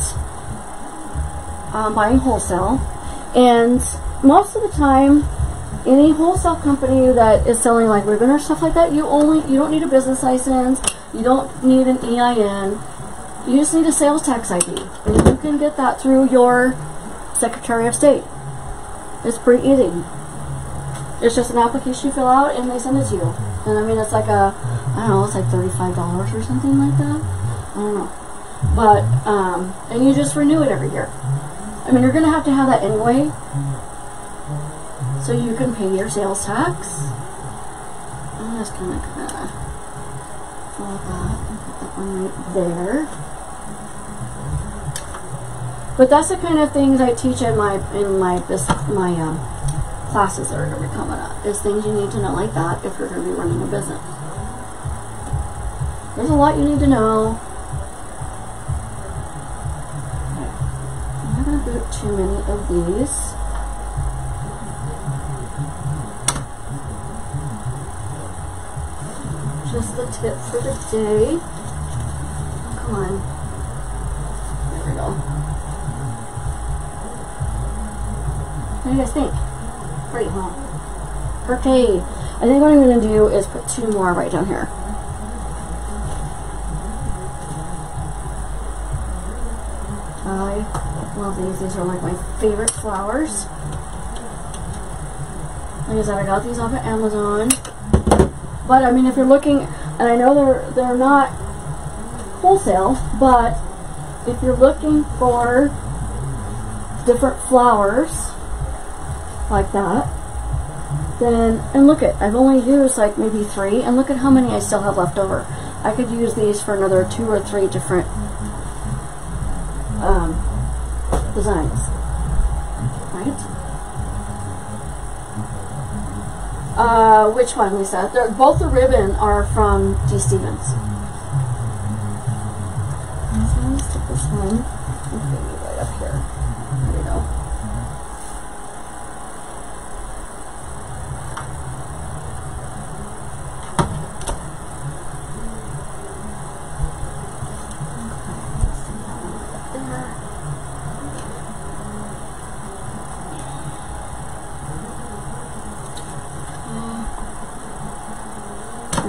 buying wholesale. And most of the time, any wholesale company that is selling like ribbon or stuff like that, you don't need a business license, you don't need an EIN, you just need a sales tax ID. And you can get that through your Secretary of State. It's pretty easy. It's just an application you fill out and they send it to you. And I mean, it's like I don't know, it's like $35 or something like that. I don't know. But, and you just renew it every year. I mean, you're going to have that anyway. So you can pay your sales tax. I'm just going to kind of follow that and put that one right there. But that's the kind of things I teach in my classes that are going to be coming up. Is things you need to know like that if you're going to be running a business. There's a lot you need to know. Okay. I'm not going to do too many of these. Just the tip for the day. Come on. There we go. What do you guys think? Pretty, huh? Okay. I think what I'm going to do is put 2 more right down here. I love these. These are like my favorite flowers. Like I said, I got these off of Amazon. But I mean, if you're looking, and I know they're not wholesale, but if you're looking for different flowers like that, then, and look at, I've only used like maybe 3, and look at how many I still have left over. I could use these for another 2 or 3 different designs, right? Which one, Lisa? Both the ribbon are from DStevens. So I'm going to stick this one right up here. There we go.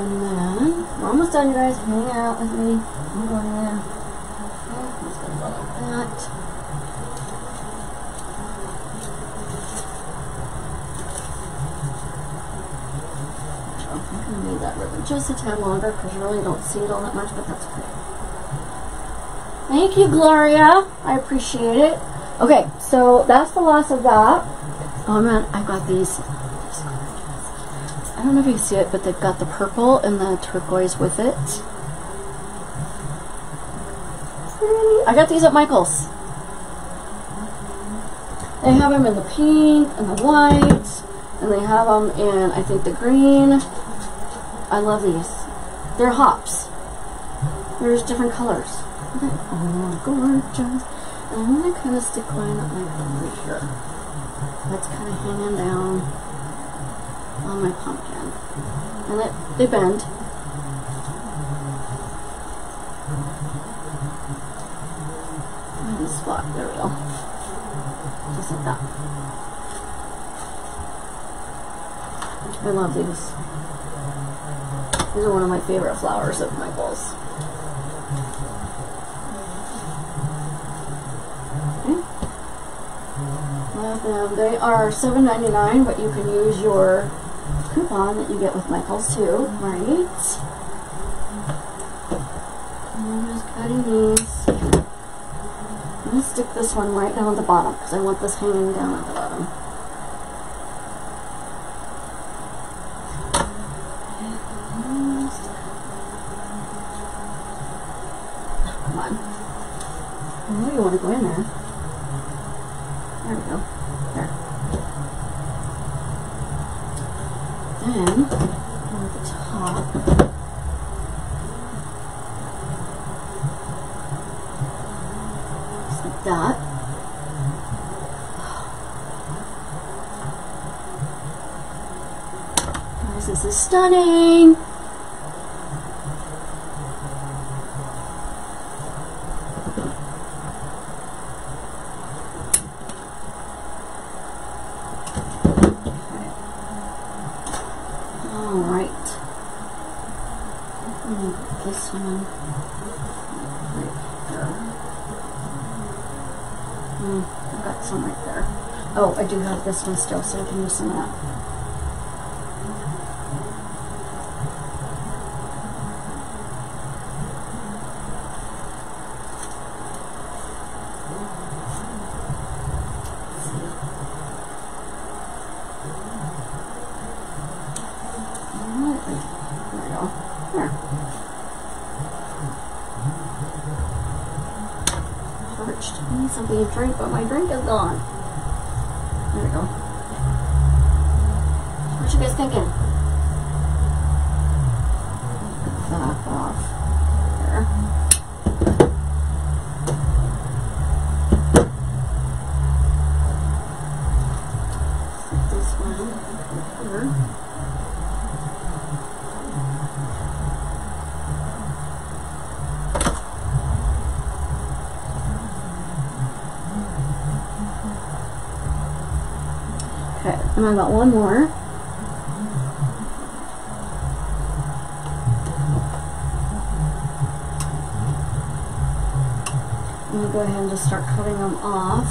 And then, we're almost done, you guys. Hang out with me. I'm going in. Okay, let's go like that. I'm going to need that ribbon just a tad longer because you really don't see it all that much, but that's okay. Thank you, Gloria. I appreciate it. Okay, so that's the last of that. Oh man, I got these. I don't know if you can see it, but they've got the purple and the turquoise with it. I got these at Michael's. They have them in the pink and the white, and they have them in, I think, the green. I love these. They're hops. There's different colors. Oh, gorgeous. And I'm going to kind of stick one like right here. That's kind of hanging down on my pumpkin. And they bend. And the spot, there we go. Just like that. I love these. These are one of my favorite flowers at Michael's. They are $7.99, but you can use your coupon that you get with Michael's too, right? And I'm just cutting these. I'm going to stick this one right down at the bottom because I want this hanging down at the bottom. Come on. I know you want to go in there. There we go. There. then over the top, just like that. Guys, this is stunning. This one right there. I've got some right there. Oh, I do have this one still, so I can use some of that. There we go. There. Parched. I need something to drink, but my drink is gone. There we go. What you guys thinking? That off. There. Set this one here. Okay, and I got one more. I'm going to go ahead and just start cutting them off.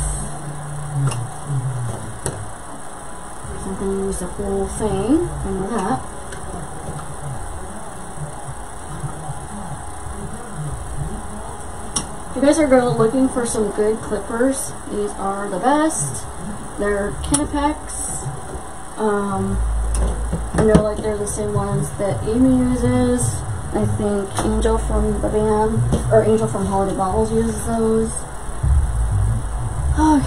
I'm going to use the whole thing. I know that. If you guys are looking for some good clippers, these are the best. They're Kinepex. I know like they're the same ones that Amy uses. I think Angel from the band, or Angel from Holiday Bottles uses those. Okay,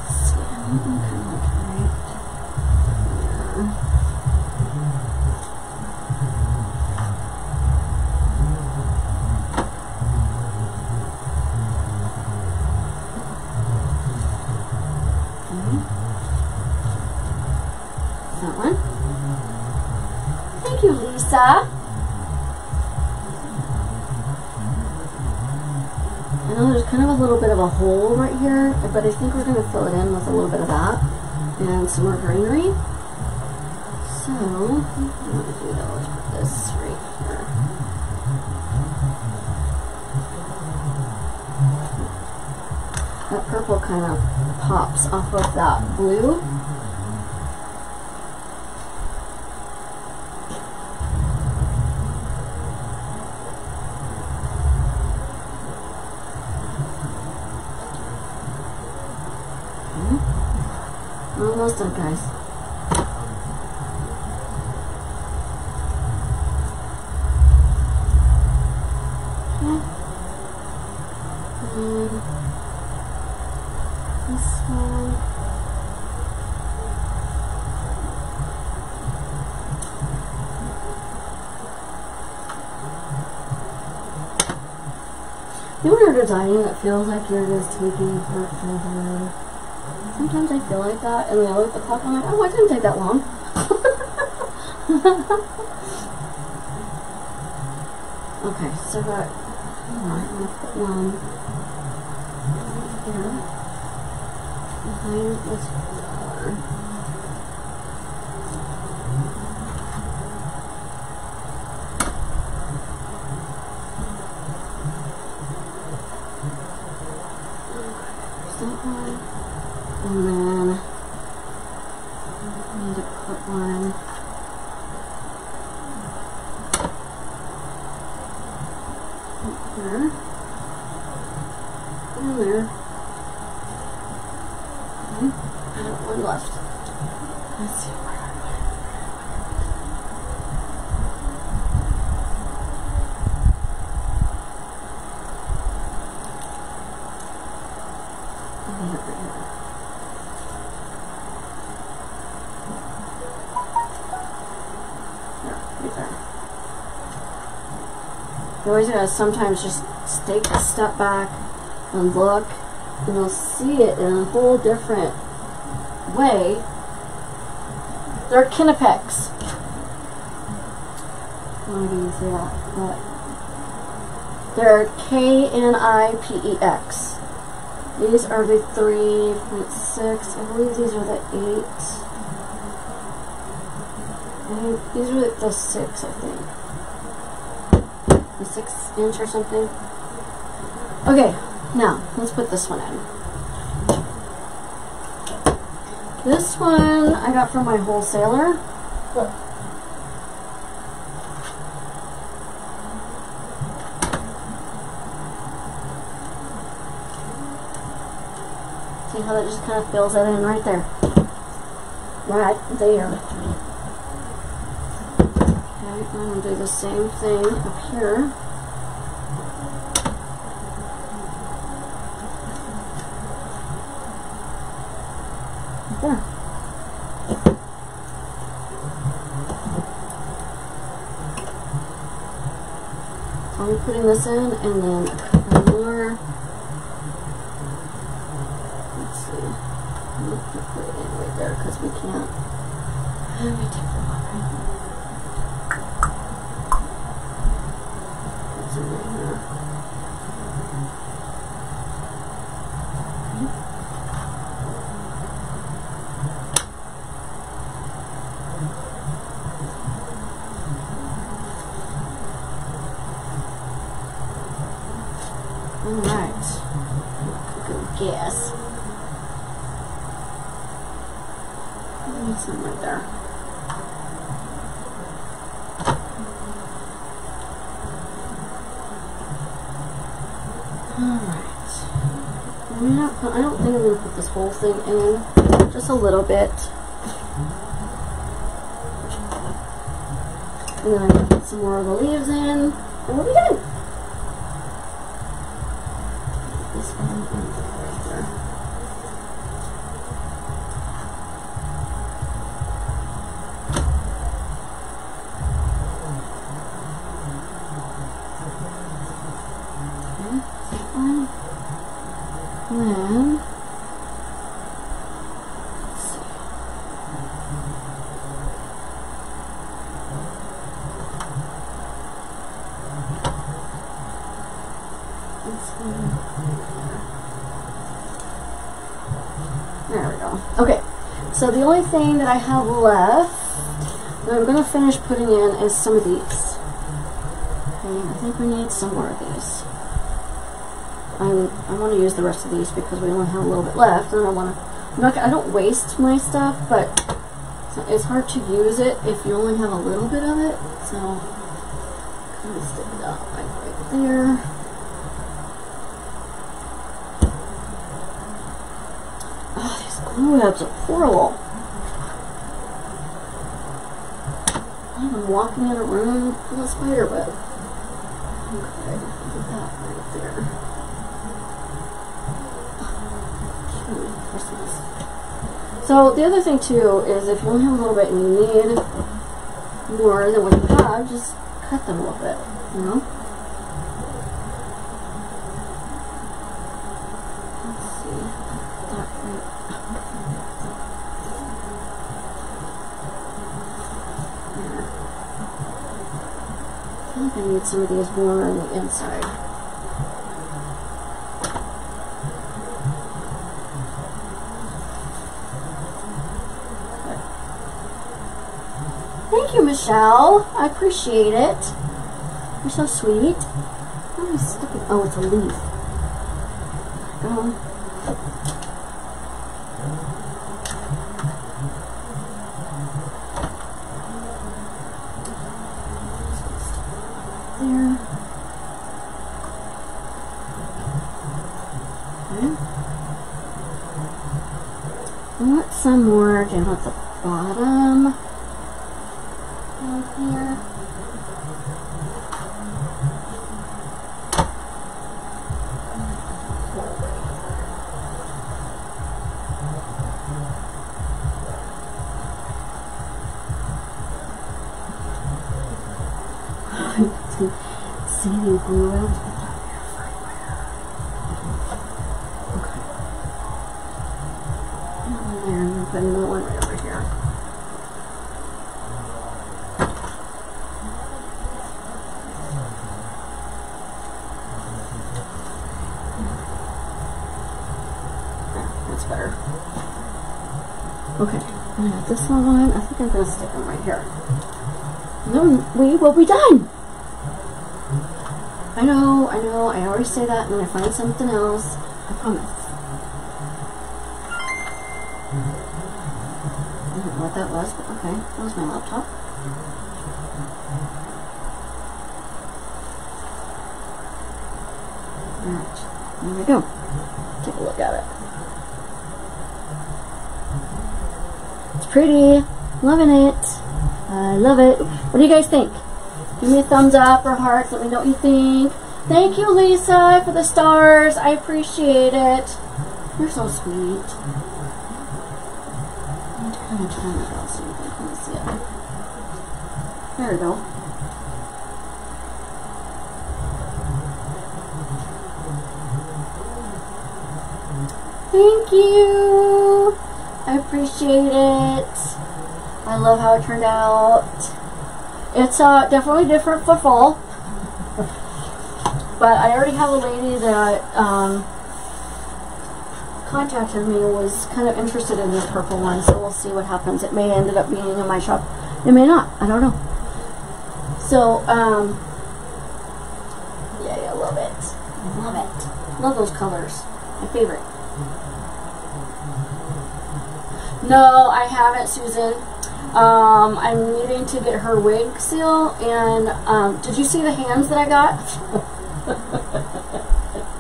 let's see. I'm kind of like right there. That one. Thank you, Lisa. I know there's kind of a little bit of a hole right here, but I think we're going to fill it in with a little bit of that and some more greenery. So, I'm going to do that. Let's put this right here. That purple kind of pops off of that blue. Almost done, guys. Okay. And this one. You know when you're designing, it feels like you're just taking forever. Sometimes I feel like that, and then I look at the clock and I'm like, oh, it didn't take that long. Okay, so that, I'm going to put one here behind this flower. There's that one. And then I need to put one up here and there. Okay, I have one left. Let's see where I put it. I'll leave it right here. You always gotta sometimes just take a step back and look, and you'll see it in a whole different way. They're Knipex. I don't know if you can see that, but they're Knipex. These are the 3.6. I believe these are the 8. These are the 6, I think. The 6-inch or something. Okay, now let's put this one in. This one I got from my wholesaler. Look. See how that just kind of fills that in right there. Right there. Okay, I'm going to do the same thing up here. There. So I'm putting this in, and then a couple more. Let's see. I'm going to put it in right there because we can't. Let me take the water. Put some in here. Alright. Good guess. Some right there. Alright. I don't think I'm going to put this whole thing in. Just a little bit. And then I'm going to put some more of the leaves in. And we'll be done. This one right there. And then, let's see. There we go. Okay, so the only thing that I have left that I'm going to finish putting in is some of these. Okay, I think we need some more of these. I want to use the rest of these because we only have a little bit left, and I don't waste my stuff, but it's hard to use it if you only have a little bit of it. So kind of stick it out right there. Oh, these glue webs are horrible. I'm walking in a room full of spider web. Okay, put that right there. So the other thing too is if you only have a little bit and you need more than what you have, just cut them a little bit, you know? Let's see. That right. There. I think I need some of these more on the inside. Thank you, Michelle. I appreciate it. You're so sweet. How am I sticking? Oh, it's a leaf. Go. There. Okay. I want some more down at the bottom. Here. CDU glue. I always put that there for okay. One there, and then put another one right over here. That's better. Okay, I got this one. I think I'm going to stick them right here. And then we will be done. I know, I always say that and then I find something else. I promise. I don't know what that was, but okay. That was my laptop. Alright, there we go. Take a look at it. It's pretty. Loving it. I love it. What do you guys think? Give me a thumbs up or hearts. Let me know what you think. Thank you, Lisa, for the stars. I appreciate it. You're so sweet. I'm kind of turn it out so you can kind of see it. There we go. Thank you. I appreciate it. I love how it turned out. It's definitely different for fall. But I already have a lady that contacted me, was kind of interested in this purple one, so we'll see what happens. It may end up being in my shop. It may not. I don't know. So, yeah, I love it. I love it. Love those colors. My favorite. No, I haven't, Susan. I'm needing to get her wig seal, and did you see the hands that I got?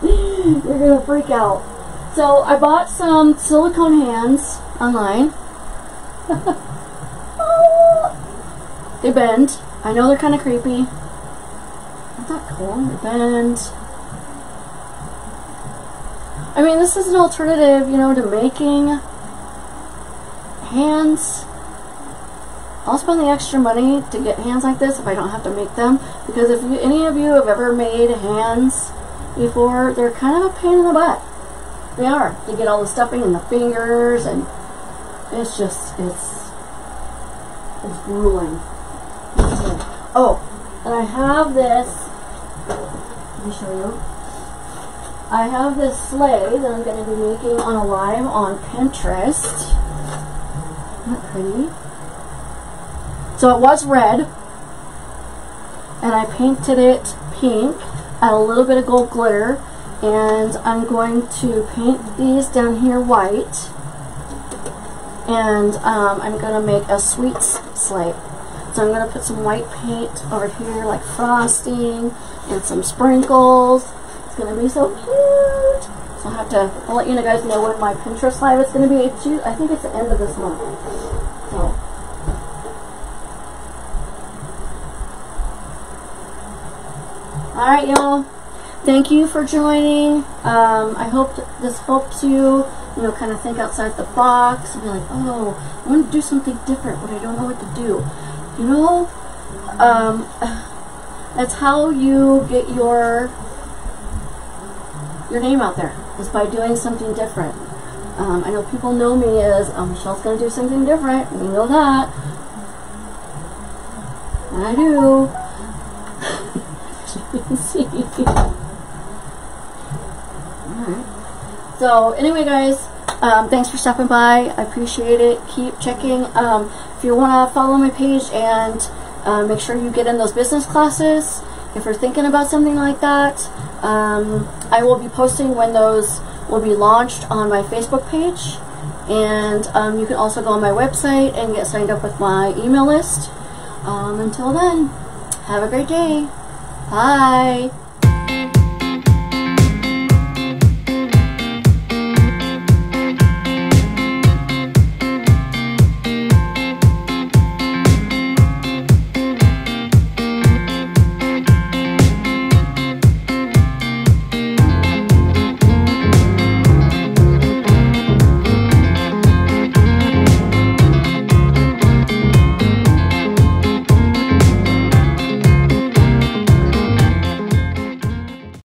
You're gonna freak out. So I bought some silicone hands online. Oh, they bend. I know they're kind of creepy. Isn't that cool? They bend. I mean, this is an alternative, you know, to making hands. I'll spend the extra money to get hands like this if I don't have to make them, because if any of you have ever made hands before, they're kind of a pain in the butt. They are. You get all the stuffing in the fingers, and it's just, it's grueling. Oh, and I have this, let me show you. I have this sleigh that I'm going to be making on a live on Pinterest. Isn't that pretty? So it was red, and I painted it pink, add a little bit of gold glitter, and I'm going to paint these down here white, and I'm going to make a sweet sleigh. So I'm going to put some white paint over here, like frosting, and some sprinkles. It's going to be so cute. So I'll let you guys know when my Pinterest live is going to be. I think it's the end of this month. So. Alright, y'all. Thank you for joining. I hope this helps you, kind of think outside the box and be like, oh, I want to do something different, but I don't know what to do. That's how you get your name out there, is by doing something different. I know people know me as, Michelle's going to do something different. You know that. I do. You can see. Alright. So anyway, guys, thanks for stopping by. I appreciate it. Keep checking. If you want to follow my page, and make sure you get in those business classes. If you're thinking about something like that, I will be posting when those will be launched on my Facebook page. And you can also go on my website and get signed up with my email list. Until then, have a great day. Bye.